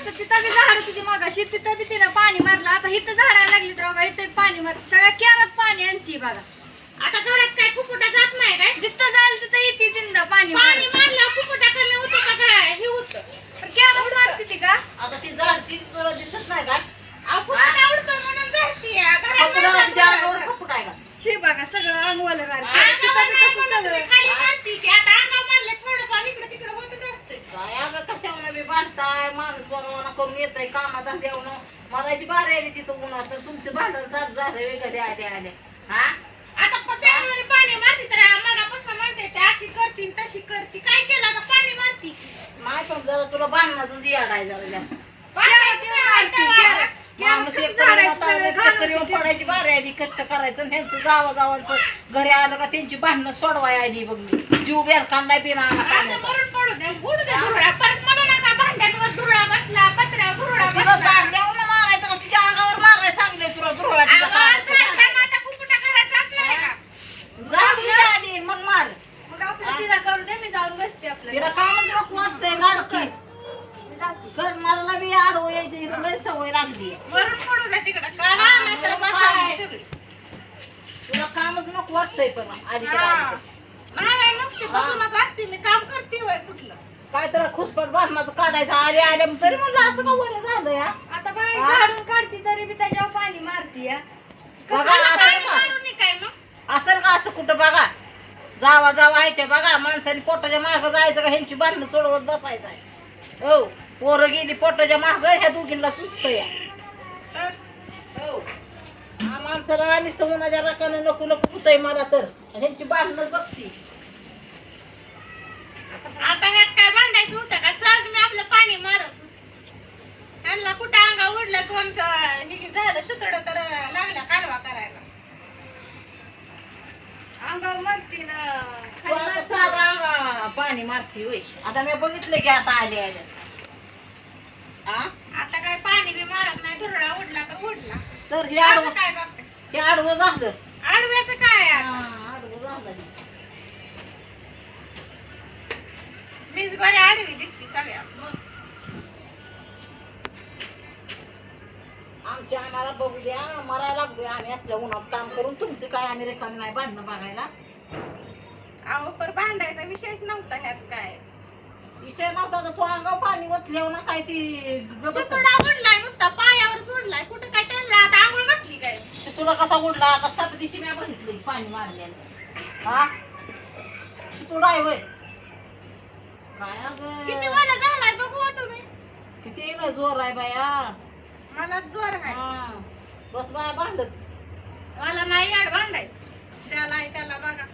कसं तिथं बी झाड तुझी मागाशी तिथं बी तिनं पाणी मारलं आता इथं झाडायला लागली तर बघा इथं पाणी मारत सगळ्या कॅरात पाणी आणती बघा आता घरात काय कुकुटा जात नाही काय जिथं जाईल तिथं येते तिनं पाणी पाणी मारलं कुकुटा कमी होतं का काय हे होतं कॅरात मारते ती का आता ती झाडची तुला दिसत नाही का कुकुटा उडतो म्हणून झाडती कपडा जागेवर कपडा आहे का हे बघा सगळं अंगवालं अंगावर तिथं बी नाही तसं म्हणत सगळं तुम्ही खाली मारती ती आता अंगावर मारलं थोडंफार इकडं तिकडं होतच असते काय अगं कशावर बी बांधताय माणूस बनवणं करून येतंय कामात देऊन मरायची बारी आली तिथं उन्हात तर तुमचं भांडण चालू झालं वेगळे आले आले हा आता चांगलं पाणी मारती तर मगापासून म्हणते ते अशी करती तशी करती काय केलं आता पाणी मारती नाही पण जरा तुला बांधण्याचं याड आहे जरा जास्त कॅरात येऊन मारती कॅरात माणूस कसं एक झाडायचं करून सगळं आता चक्कर येऊन घालून पडायची बारी आली कष्ट करायचं ह्यांचं जावांचं घरी आलं का त्यांची भांडणं सोडवाय आली बघ मी जीव बेर कांदा बिना पाण्याचा वरून पडू दे गुड दे धुरळा परत म्हणू नका भांड्यांवर धुरळा बसला पत्र्यावर धुरळा तिला बसला झाड देऊन मारायचं का तिच्या अंगावर मारायला सांगले तुला धुरळा तिचा आवाज काढायचा. झाडताना आता कुकुटा घरात जात नाही का झाड तिच्या आधी मग मार मग आपलं तिला करू दे मी जाऊन बसते आपल्याला तिला कामच नको वाटतंय लाडकी मी जाते. करणाऱ्याला बी आडवं यायची हिला लय सवय लागली वरून पडू दे तिकडं का नाही तर बसायला सगळी तुला कामच नको वाटतंय पण आधी नाही नुसती बसूनच असते मी काम करते होय कुठलं काय तर खुसपट भांडणाचं काढायचं आले आले तरी म्हणलं असं का बरं झालं या आता बाई झाडून काढती तरी बी त्याच्यावर पाणी मारती या बघा पाणी असेल का मारून नाही काय मग असेल का असं कुठं बघा जावा जावा आहे ते बघा माणसाने पोटाच्या मागं जायचं का ह्यांची भांडणं सोडवत बसायचं आहे हो पोरं गेली पोटाच्या मागं ह्या दोघींना सुचत या हो हा माणसाला आली तर उन्हाच्या रकाने नको नको कुठंय मला तर ह्यांची भांडणं बघती आता ह्यात काय भांडायचं होतं का सहज मी आपलं पाणी मारत त्यांना कुठं अंगा उडलं दोन हे झालं सुतड तर लागल्या कालवा करायला अंगावर मारती ना तू खाली आता मारती. साधा पाणी मारती होय आता मी बघितलं की आता आले आले हा आता काय पाणी बी मारत नाही धुरळा उडला तर उडला तर हे आता आडवं काय जातं हे आडवं झालं आडव्याचं काय आहे हा, आता? आडवं झालं मीच बरी आडवी दिसती सगळ्या आमच्या आम्हाला बघू द्या मरायला लागलोय आम्ही असल्या उन्हात काम करून तुमचं काय आम्ही रेखाने नाही भांडणं बघायला अहो पर भांडायचा विषयच नव्हता ह्यात काय विषय नव्हता तर तू अंगावर पाणी ओतल्यावर ना काय ती सुतडा उडलाय नुसता पायावरच उडलाय कुठं काय त्यांना आता आंघोळ घातली काय तुला कसा उडला आता सात दिवशी मी बघितलं पाणी मारलेलं हा तुला आहे वय काय किती अगं मला झालाय बघू हो तुम्ही किती ना जोर आहे बाया मला जोर आहे हा बस बाया भांडत मला नाही याड भांडायचं त्याला आहे त्याला बघा